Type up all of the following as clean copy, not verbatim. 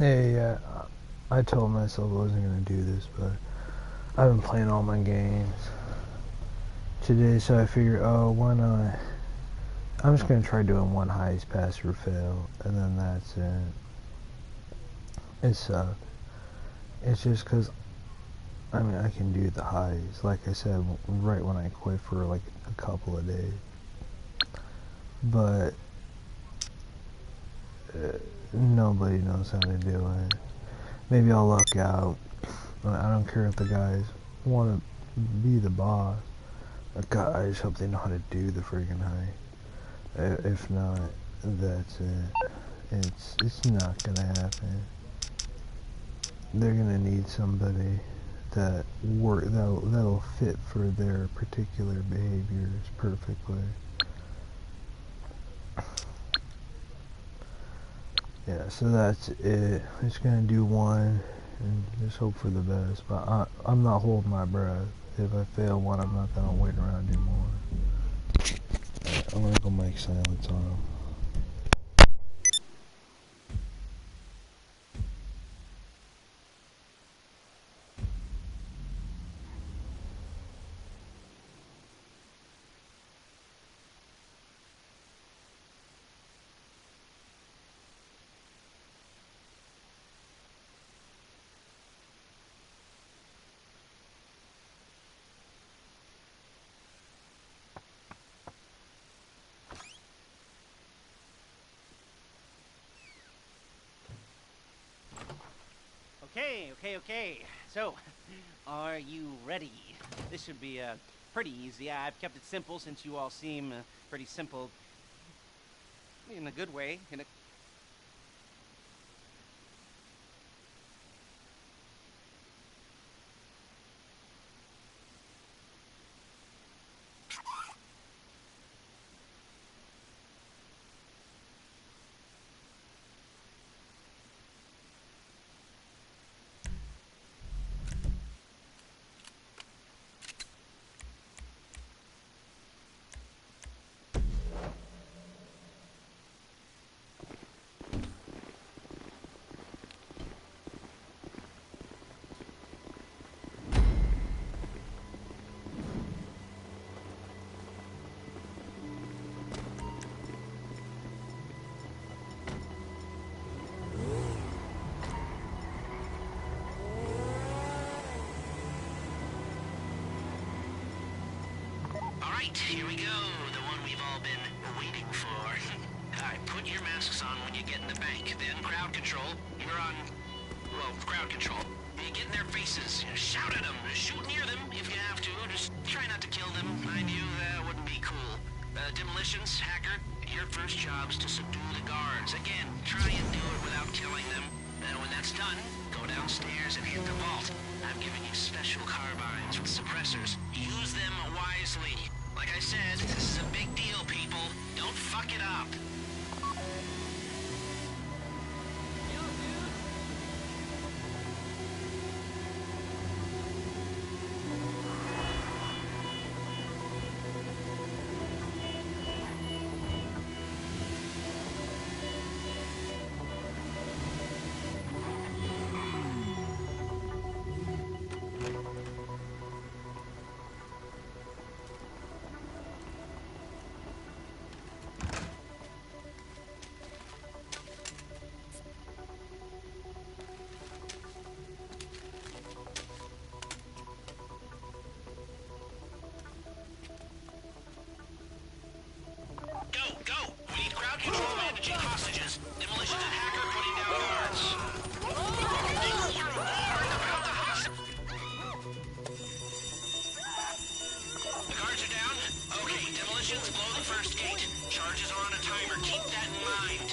Yeah, I told myself I wasn't gonna do this, but I've been playing all my games today, so I figured, oh, why not? I'm just gonna try doing one heist, pass or fail, and then that's it. It sucked. It's just cause, I mean, I can do the heist, like I said, right when I quit for like a couple of days. But nobody knows how to do it. Maybe I'll luck out. I don't care if the guys want to be the boss. God, I just hope they know how to do the freaking heist. If not, that's it. It's not gonna happen. They're gonna need somebody that'll fit for their particular behaviors perfectly. Yeah, so that's it. Just gonna do one and just hope for the best. But I'm not holding my breath. If I fail one, I'm not gonna wait around anymore. Right, I'm gonna go make silence on them. Okay. So, are you ready? This should be pretty easy. I've kept it simple since you all seem pretty simple in a good way. right, here we go. The one we've all been waiting for. Alright, put your masks on when you get in the bank. Then crowd control. You're on, well, crowd control. You get in their faces. Shout at them. Shoot near them if you have to. Just try not to kill them. Mind you, that wouldn't be cool. Demolitions, hacker, your first job's to subdue the guards. Again, try and do it without killing them. And when that's done, go downstairs and hit the vault. I'm giving you special carbines with suppressors. Use them wisely. Like I said, this is a big deal, people. Don't fuck it up. Go! We need crowd control managing hostages. Demolitions and hacker putting down guards. You're warned about the hostage. The guards are down? Okay, demolitions, blow the first gate. Charges are on a timer. Keep that in mind.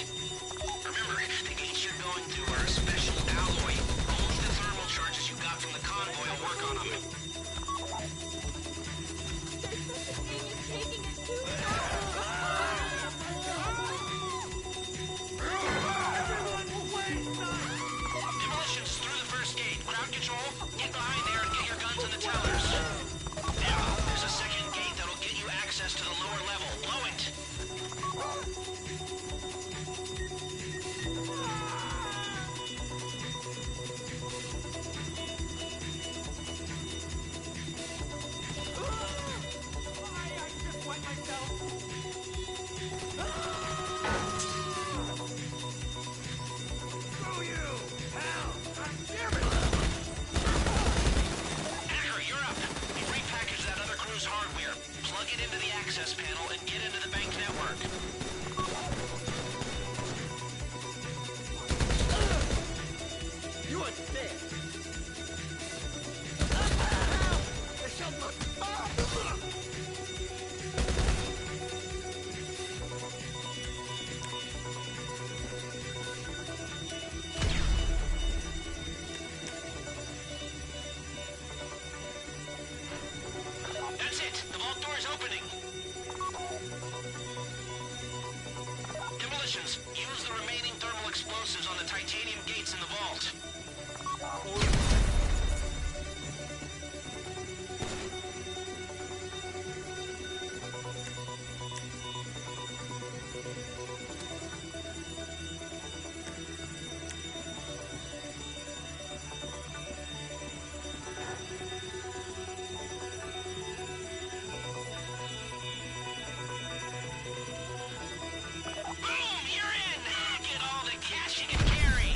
Remember, the gates you're going through are a special alloy. Only the thermal charges you got from the convoy will work on them. Demolitions through the first gate. Crowd control, get behind there and get your guns in the tellers. Now, there's a second gate that'll get you access to the lower level. Blow it. I just wet myself. Screw you! Hell! I'm serious! Hacker, you're up. You repackage that other crew's hardware. Plug it into the access panel and get into the bank network. You understand? That's it. The vault door is opening. Demolitions, use the remaining thermal explosives on the titanium gates in the vault. Boom! You're in! Get all the cash you can carry!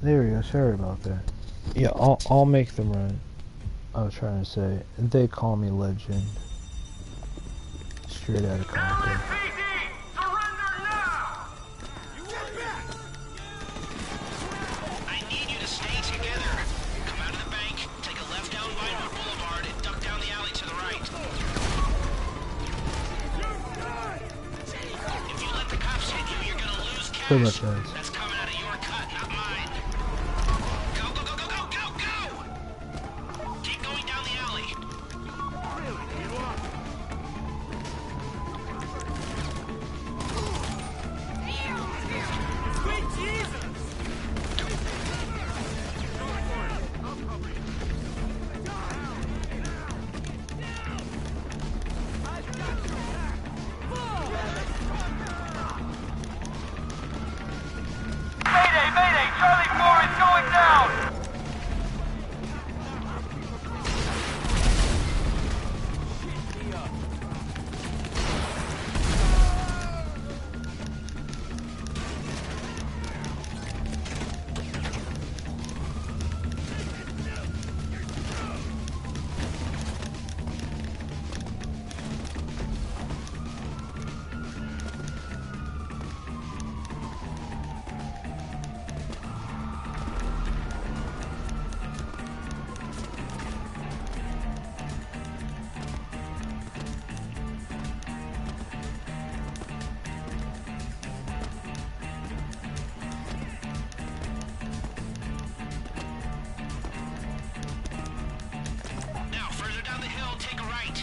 There we go. Sorry about that. Yeah, I'll make them run. I was trying to say, they call me legend. Straight out of Compton. I need you to stay together. Come out of the bank, take a left down Vinewood Boulevard, and duck down the alley to the right. If you let the cops hit you, you're gonna lose cash. Good luck, guys. That's coming out of your cut, not mine. Go, go, go, go, go, go, go! Keep going down the alley. Mayday, mayday! Charlie 4 is going down! Now, further down the hill, take a right.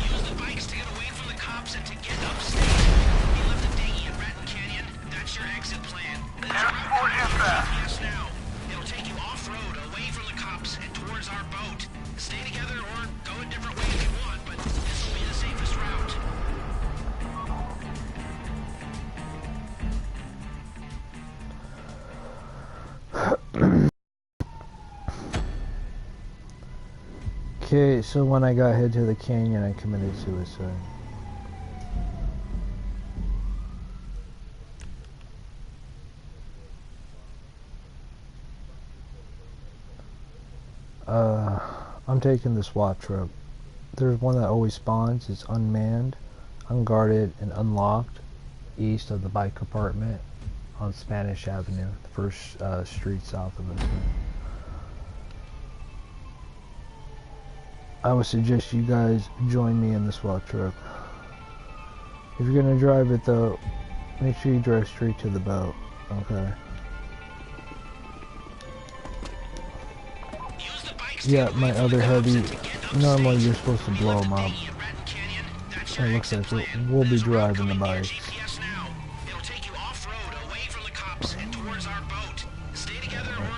Use the bikes to get away from the cops and to get upstate. You left the dinghy at Ratton Canyon. That's your exit plan. GPS now. It'll take you off-road, away from the cops, and towards our boat. Stay together or go a different way if you want, but this will be the safest route. Okay, so when I got head to the canyon, I committed suicide. I'm taking the SWAT truck. There's one that always spawns. It's unmanned, unguarded, and unlocked east of the bike apartment on Spanish Avenue, the first street south of us. I would suggest you guys join me in the SWAT truck. If you're gonna drive it though, make sure you drive straight to the boat. Okay. Yeah, my other heavy. Normally you're supposed to blow them up. It looks like we'll be driving the bikes.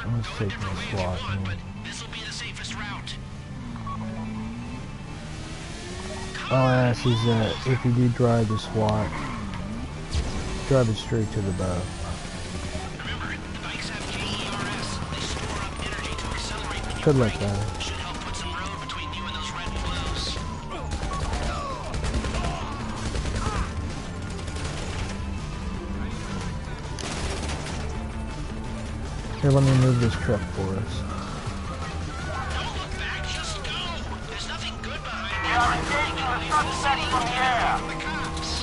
I'm just taking a SWAT. All I ask is that if you do drive the SWAT, drive it straight to the boat. Good luck, guys. Here, let me move this truck for us.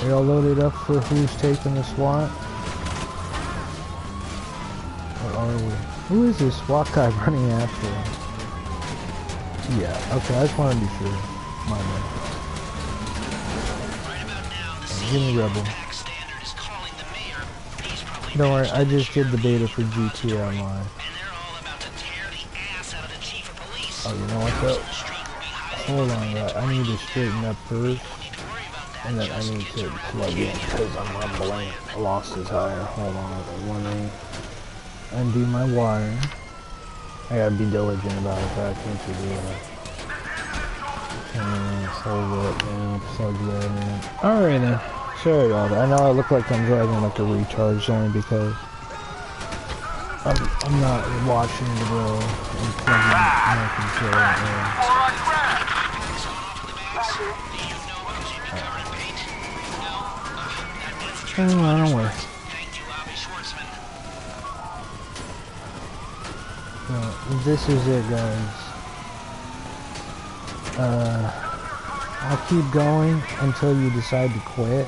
Are y'all loaded up for who's taking the SWAT? Or are we? Who is this SWAT guy running after him? Yeah, okay, I just want to be sure. My bad. Give me Rebel. Don't worry, I just did the beta for GTA Online. Oh, you know what though? Hold on, right? I need to straighten up first. And then I need to plug in because I'm rumbling. I lost the tire. Hold on, let me undo my wiring. I gotta be diligent about it, but I can't do that. Hold it now, plug that in. Alright then. Sorry about that. I know I look like I'm driving like a retard only because I'm not watching the road. I'm plugging my controller in. Don't worry. This is it, guys. I'll keep going until you decide to quit.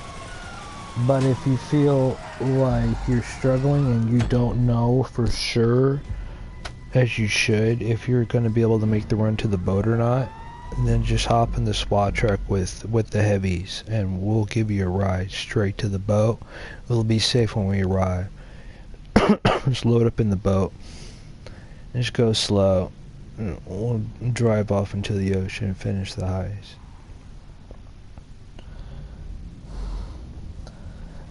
But if you feel like you're struggling and you don't know for sure, as you should, if you're going to be able to make the run to the boat or not, then just hop in the SWAT truck with the heavies, and we'll give you a ride straight to the boat. It'll be safe when we arrive. Just load up in the boat. And just go slow. And we'll drive off into the ocean and finish the heist.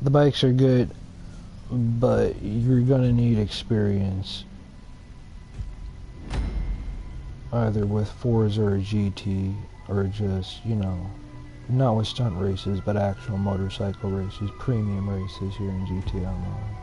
The bikes are good, but you're gonna need experience. Either with Forza or GT, or just, you know, not with stunt races, but actual motorcycle races, premium races here in GTA Online.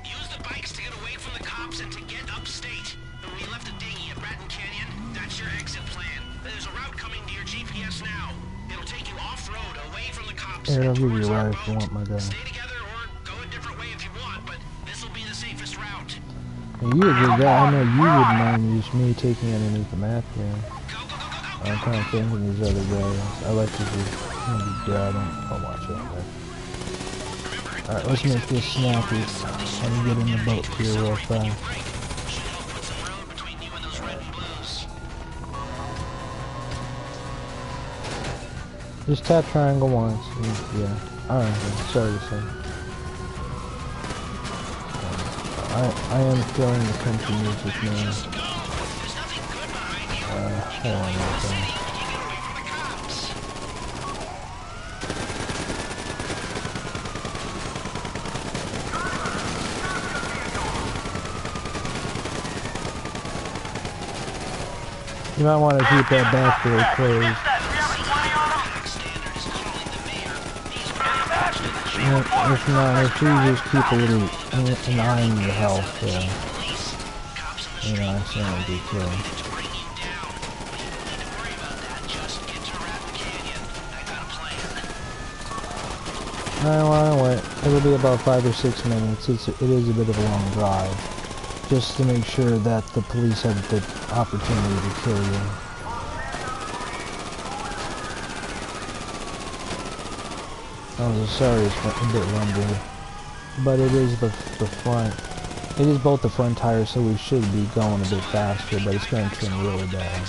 Use the bikes to get away from the cops and to get upstate. We left a dinghy at Ratton Canyon. That's your exit plan. There's a route coming to your GPS now. It'll take you off-road, away from the cops. Here, I'll give you towards a our ride if you boat. want, my guy. Stay together or go a different way if you want, but this will be the safest route. You a good guy. I know you wouldn't mind just me taking underneath the map here. Go, go, go, go, go. I'm kind of thinking these other guys. I like to just maybe grab them. Oh, watch out there. Alright, let's make this snappy. Let me get in the boat here real fast. Just tap triangle once. Yeah. Alright, sorry to say. I am feeling the country music, man. Hold on one second. You might want to keep that back door closed. If not, if you just keep a little an eye on your health, you know, I certainly do too. Alright, wait. It'll be about 5 or 6 minutes. It is a bit of a long drive, just to make sure that the police have the opportunity to kill you. I'm sorry it's a bit lumbering, but it is the front. It is both the front tires, so we should be going a bit faster, but it's going to turn really bad.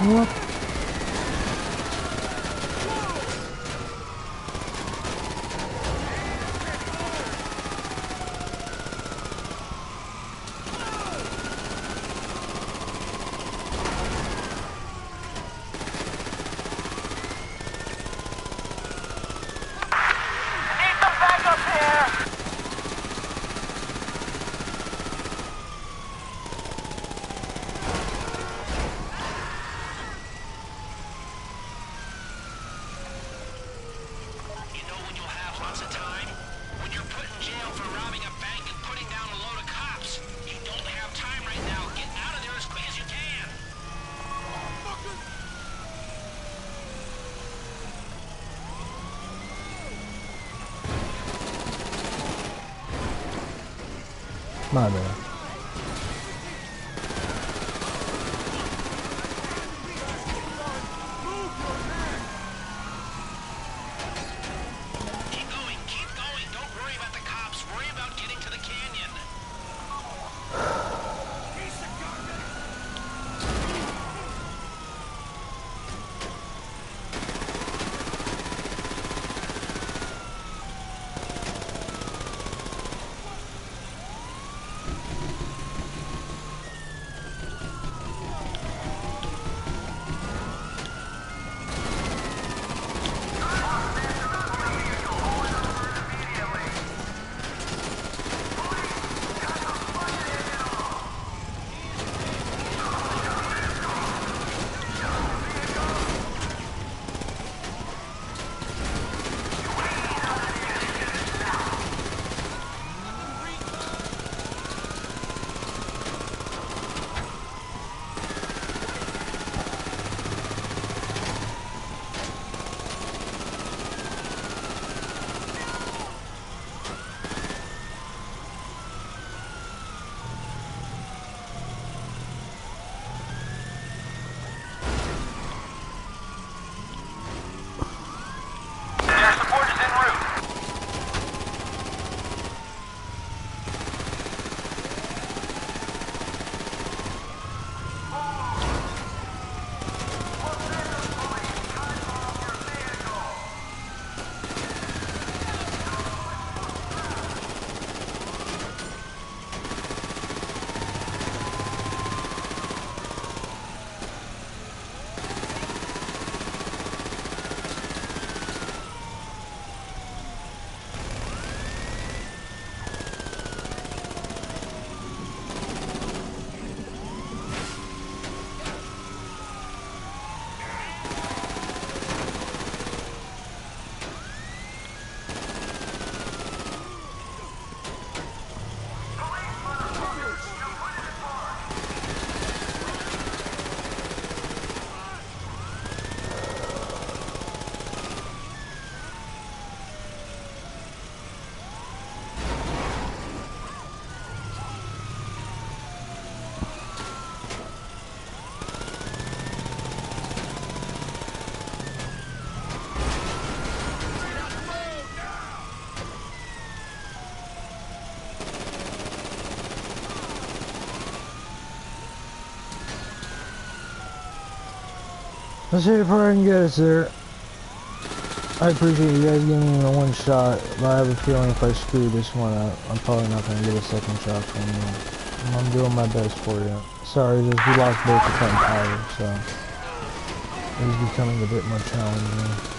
What? Need some backup here! My bad. Keep going. Don't worry about the cops. Worry about getting to the canyon. Let's see if I can get us there. I appreciate you guys giving me the one shot, but I have a feeling if I screw this one up, I'm probably not going to get a second shot from you. I'm doing my best for you. Sorry, we lost both the front tires, so it's becoming a bit more challenging.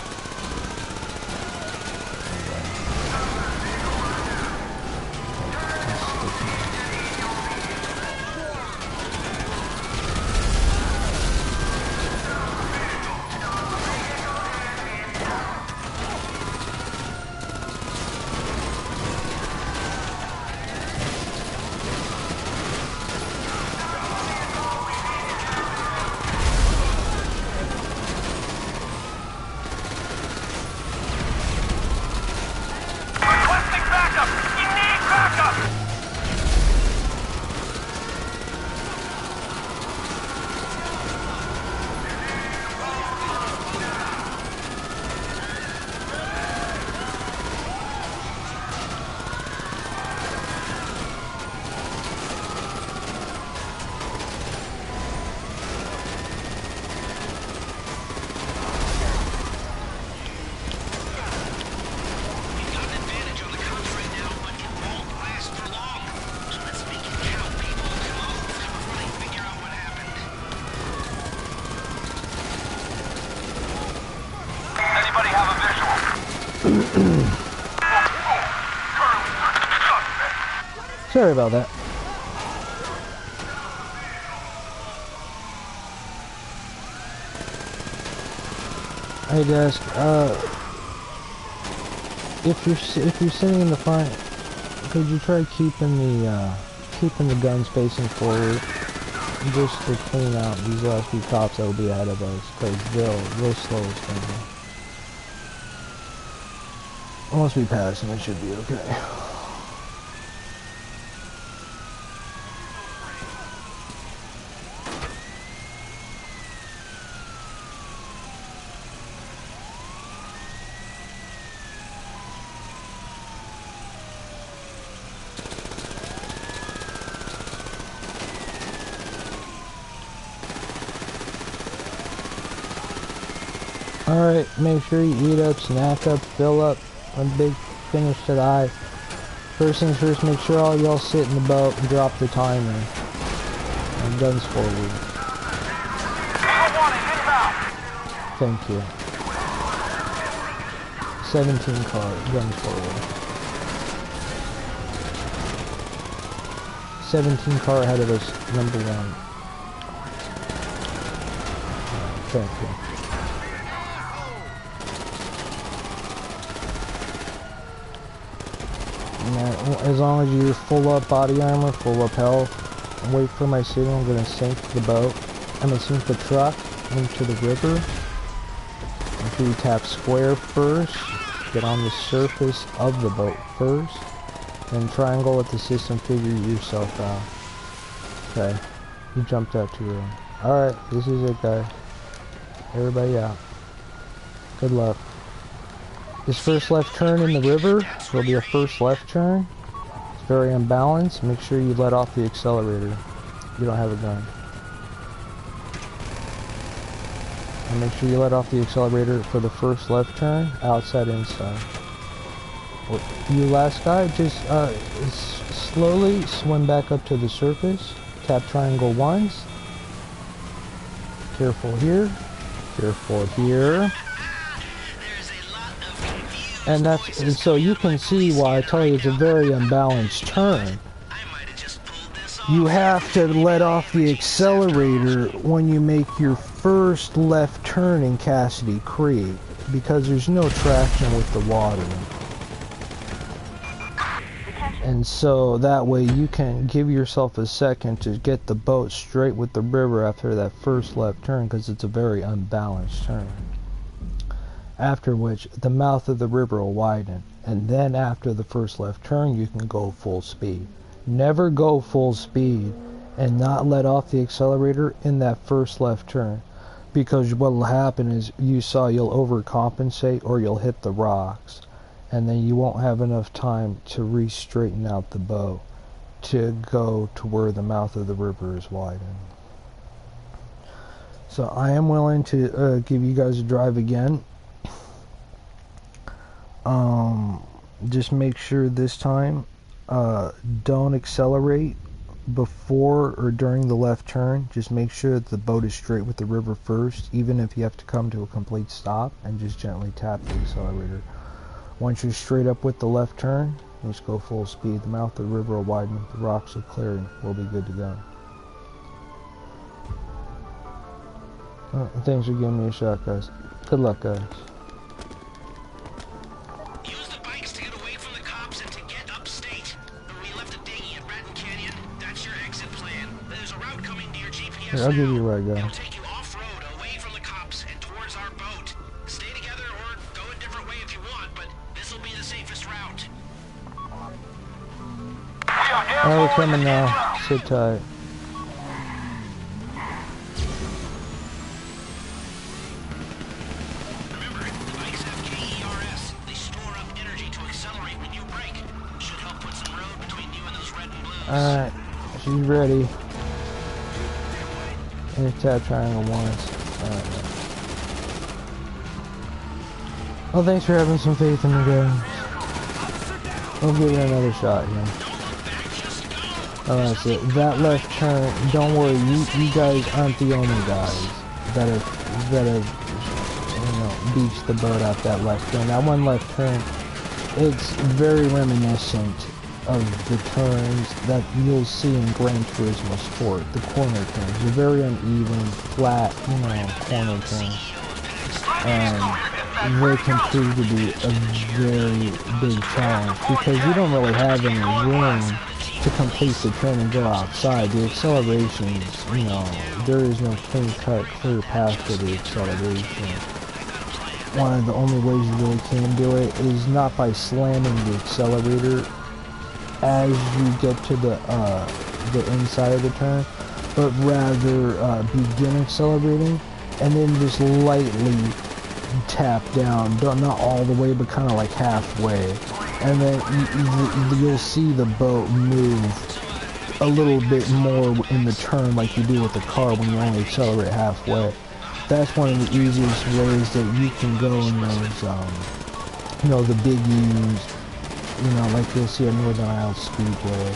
Sorry about that. Hey desk, if you're sitting in the front, could you try keeping the guns facing forward, just to clean out these last few cops that will be ahead of us, because they'll slow us down. Once we pass them, it should be okay. Alright, make sure you eat up, snack up, fill up. A big finish to the eye. First things first, make sure all y'all sit in the boat and drop the timer. And guns forward. Thank you. 17 car, guns forward. 17 car ahead of us, number 1. Thank you. As long as you're full up body armor, full up health, wait for my signal. I'm gonna sink the boat. I'm gonna sink the truck into the river. Make sure you tap square first. Get on the surface of the boat first. Then triangle with the system, figure yourself out. Okay. You jumped out too early. Alright, this is it, guys. Everybody out. Good luck. This first left turn in the river will be a first left turn. It's very unbalanced. Make sure you let off the accelerator. You don't have a gun. And make sure you let off the accelerator for the first left turn, outside, inside. You last guy, just slowly swim back up to the surface. Tap triangle once. Careful here. Careful here. And so you can see why I tell you it's a very unbalanced turn. You have to let off the accelerator when you make your first left turn in Cassidy Creek, because there's no traction with the water. And so that way you can give yourself a second to get the boat straight with the river after that first left turn, because it's a very unbalanced turn. After which the mouth of the river will widen, and then after the first left turn you can go full speed. Never go full speed and not let off the accelerator in that first left turn, because what will happen is you'll overcompensate or you'll hit the rocks, and then you won't have enough time to re-straighten out the boat to go to where the mouth of the river is widened. So I am willing to give you guys a drive again. Just make sure this time don't accelerate before or during the left turn. Just make sure that the boat is straight with the river first, even if you have to come to a complete stop, and just gently tap the accelerator. Once you're straight up with the left turn, just go full speed. The mouth of the river will widen, the rocks will clear, and we'll be good to go. Thanks for giving me a shot, guys. Good luck, guys. Use the bikes to get away from the cops and to get upstate. We left a dinghy at Ratton Canyon. That's your exit plan. There's a route coming to your GPS. Here, I'll give you a ride, It'll guys. take you off-road, away from the cops, and towards our boat. Stay together or go a different way if you want, but this will be the safest route. Alright, we're coming now. Sit tight. Remember, the bikes have KERS. They store up energy to accelerate when you brake. Should help put some road between you and those red and blues. Alright, she's ready. And tap triangle once. Alright. Well, thanks for having some faith in me, guys. We'll give you another shot here. Alright, so that left turn, don't worry, you guys aren't the only guys that have beached the boat out that left turn. That one left turn, it's very reminiscent of the turns that you'll see in Gran Turismo Sport, the corner turns. They're very uneven, flat, corner turns. And they can prove to be a very big challenge because you don't really have any room to complete the turn and go outside. The accelerations, there is no clear-cut, clear path to the acceleration. One of the only ways you really can do it is not by slamming the accelerator as you get to the inside of the turn, but rather begin accelerating and then just lightly tap down, not all the way, but kind of like halfway, and then you'll see the boat move a little bit more in the turn like you do with the car when you only accelerate halfway. That's one of the easiest ways that you can go in those, the big U's, like you'll see at Northern Isles Speedway,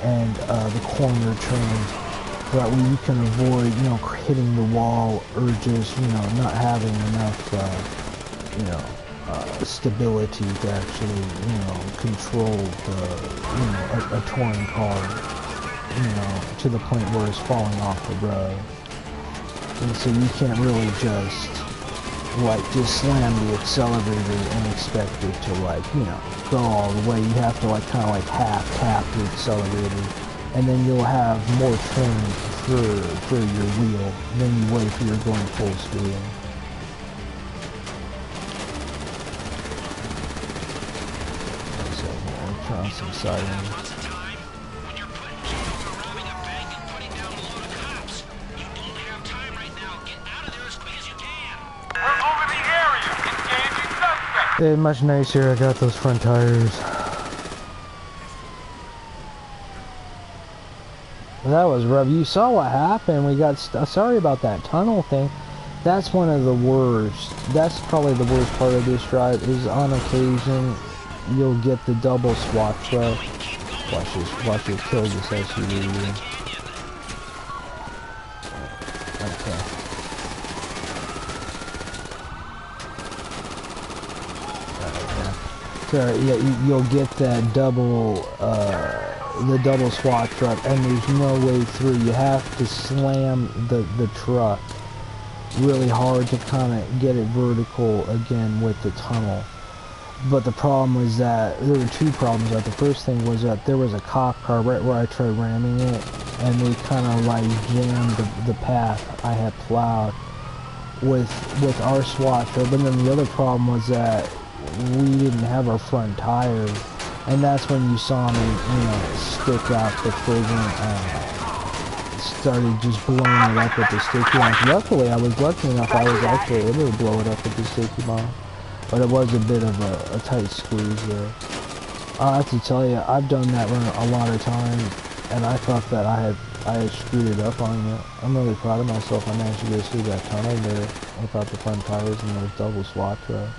and the corner turns. That way you can avoid, hitting the wall or just, not having enough, stability to actually, control a touring car, to the point where it's falling off the road. And so you can't really just slam the accelerator and expect it to, go all the way. You have to, kind of half tap the accelerator. And then you'll have more turn for your wheel than you would if you're going full speed. So we'll try some siding. It's much nicer. I got those front tires. That was rough. You saw what happened. We got sorry about that tunnel thing. That's one of the worst. That's probably the worst part of this drive. Is on occasion you'll get the double swat truck. Watch this kill this SUV. Okay. So yeah, you'll get that double. The double SWAT truck, and there's no way through. You have to slam the truck really hard to kind of get it vertical again with the tunnel. But the problem was that there were two problems. The first thing was that there was a cop car right where I tried ramming it, and they kind of jammed the path I had plowed with our SWAT truck. But then the other problem was that we didn't have our front tires. And that's when you saw me, stick out the friggin', started just blowing it up with the sticky bomb. Luckily, I was lucky enough I was actually able to blow it up with the sticky bomb. But it was a bit of a tight squeeze there. I have to tell you, I've done that run a lot of times. and I thought that I had screwed it up on you. I'm really proud of myself. I managed to go through that tunnel there without the front tires and those double SWAT trucks.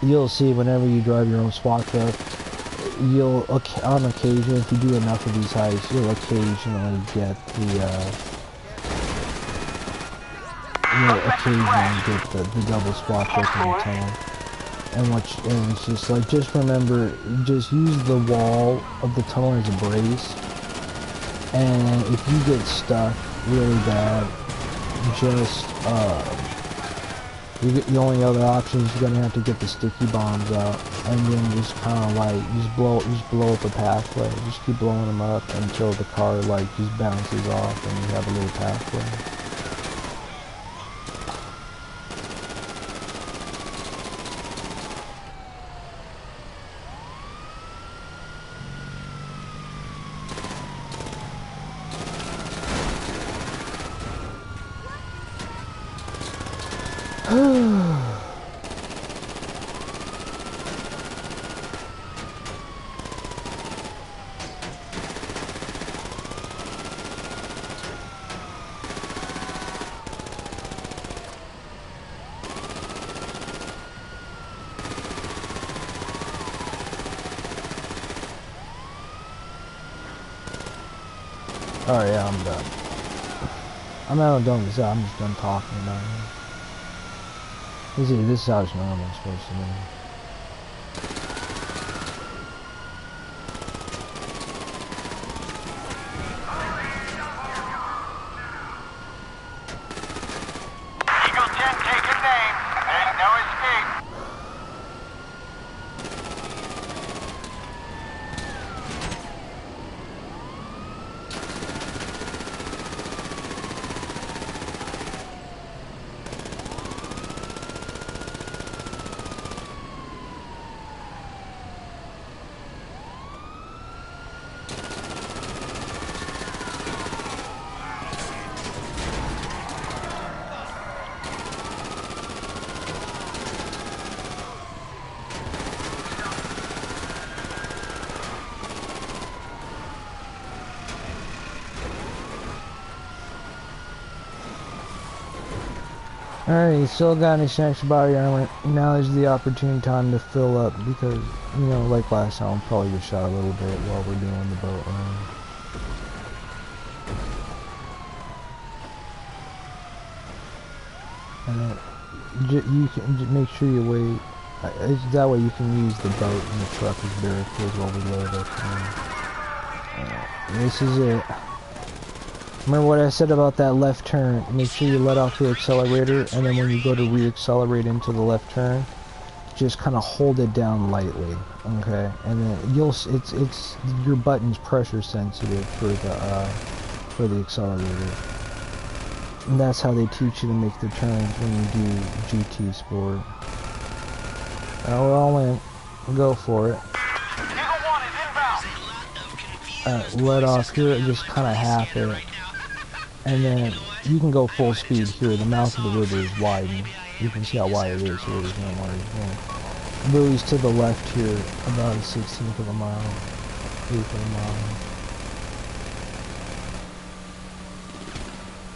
You'll see whenever you drive your own SWAT truck, you'll, on occasion, if you do enough of these heists, you'll occasionally get the double SWAT truck in the tunnel. And it's just like, just remember, just use the wall of the tunnel as a brace. And if you get stuck really bad, just, the only other option is you're gonna have to get the sticky bombs out, and then just kind of like just blow up a pathway. Just keep blowing them up until the car like just bounces off, and you have a little pathway. Alright, yeah, I'm done. I'm not done with this, I'm just done talking about it. This is how it's normally supposed to be. Eagle 10, take your name. There's no escape. Alright, you still got any extra body armor. Now is the opportune time to fill up because, you know, like last time, I'll probably get shot a little bit while we're doing the boat run. And you can make sure you wait. That way you can use the boat and the truck as barricades while we load up. This is it. Remember what I said about that left turn? Make sure you let off the accelerator, and then when you go to re-accelerate into the left turn, just kind of hold it down lightly, okay? And then it's your button's pressure sensitive for the accelerator, and that's how they teach you to make the turns when you do GT Sport. Now we're all in. Go for it. Alright, let off here, just kind of half it. And then you can go full speed here. The mouth of the river is widened. You can see how wide it is here. There's no more. Buoys to the left here, about a 16th of a mile, 8th of a mile.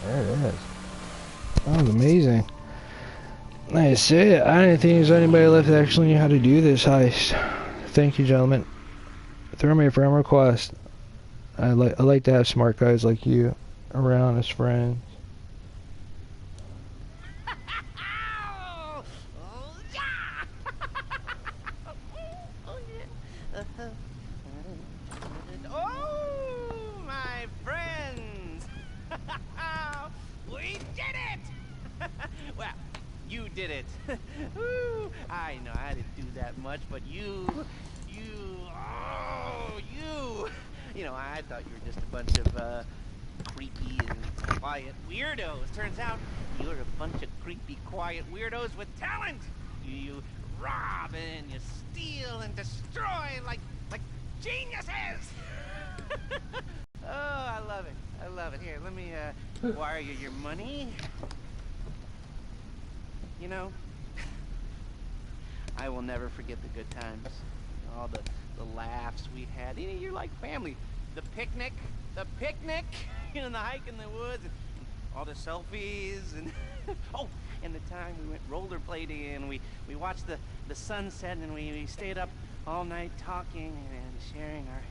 There it is. That was amazing. Like I said, I didn't think there's anybody left that actually knew how to do this heist. Thank you, gentlemen. Throw me a friend request. I like to have smart guys like you around as friends. Oh, my friends! We did it! Well, you did it. Ooh, I know I didn't do that much, but you, you know, I thought you were just a bunch of, creepy and quiet weirdos. Turns out you're a bunch of creepy, quiet weirdos with talent. You rob and you steal and destroy like geniuses. Oh, I love it. I love it. Here, let me wire you your money. You know, I will never forget the good times, all the laughs we had. You know, you're like family. the picnic, you know, the hike in the woods, and all the selfies, and oh, and the time we went rollerblading, and we watched the sunset, and we stayed up all night talking and sharing our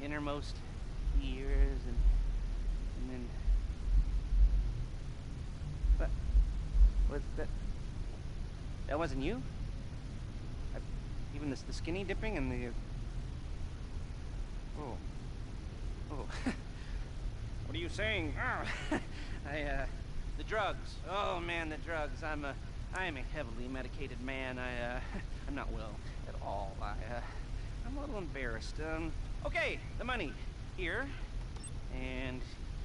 innermost fears, and then what was that? That wasn't you? Even the skinny dipping and the oh. What are you saying? Oh, the drugs. Oh man, the drugs. I am a heavily medicated man. I'm not well at all. I'm a little embarrassed. Okay, the money here, and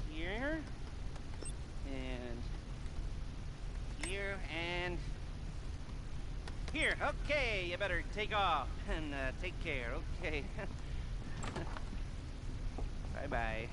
here, and here, and here. Okay, you better take off and take care. Okay. Bye-bye.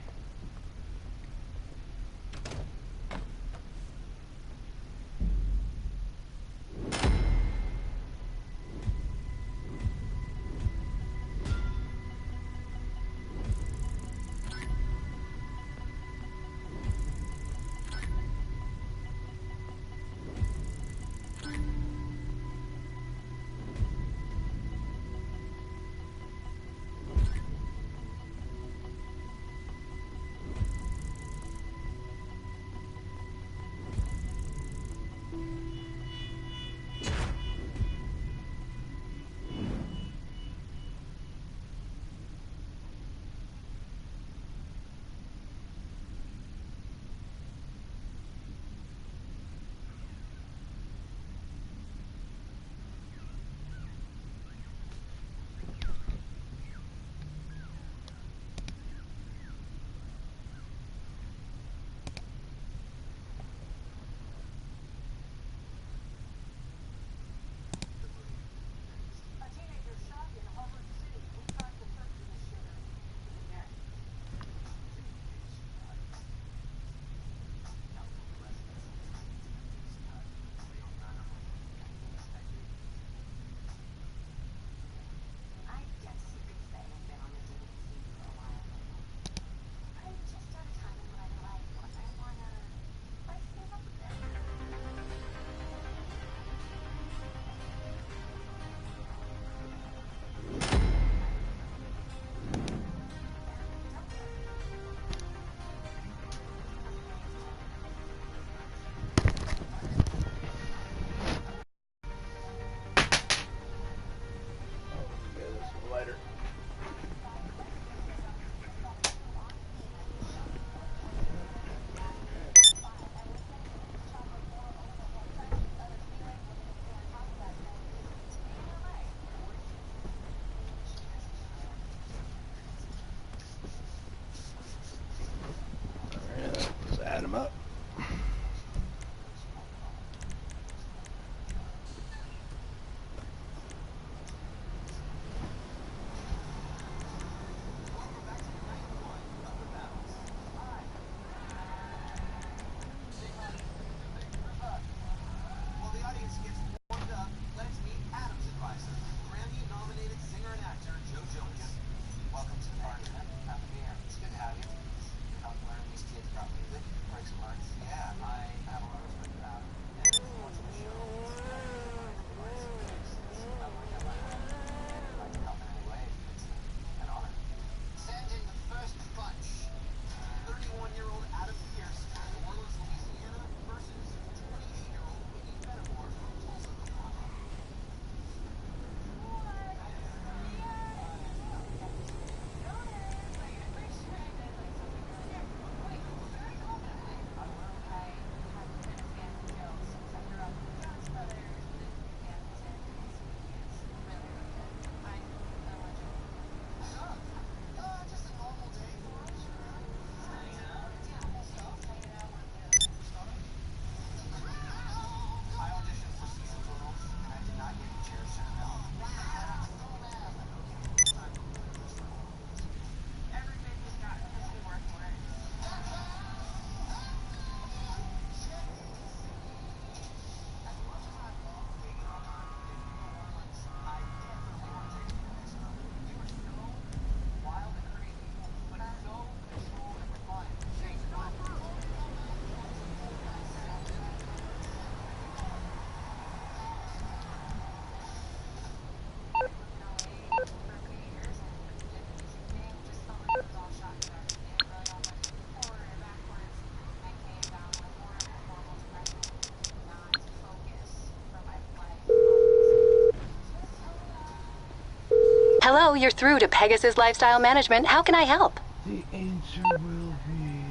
Hello, you're through to Pegasus Lifestyle Management. How can I help? The answer will be...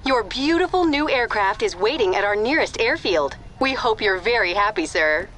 Your beautiful new aircraft is waiting at our nearest airfield. We hope you're very happy, sir.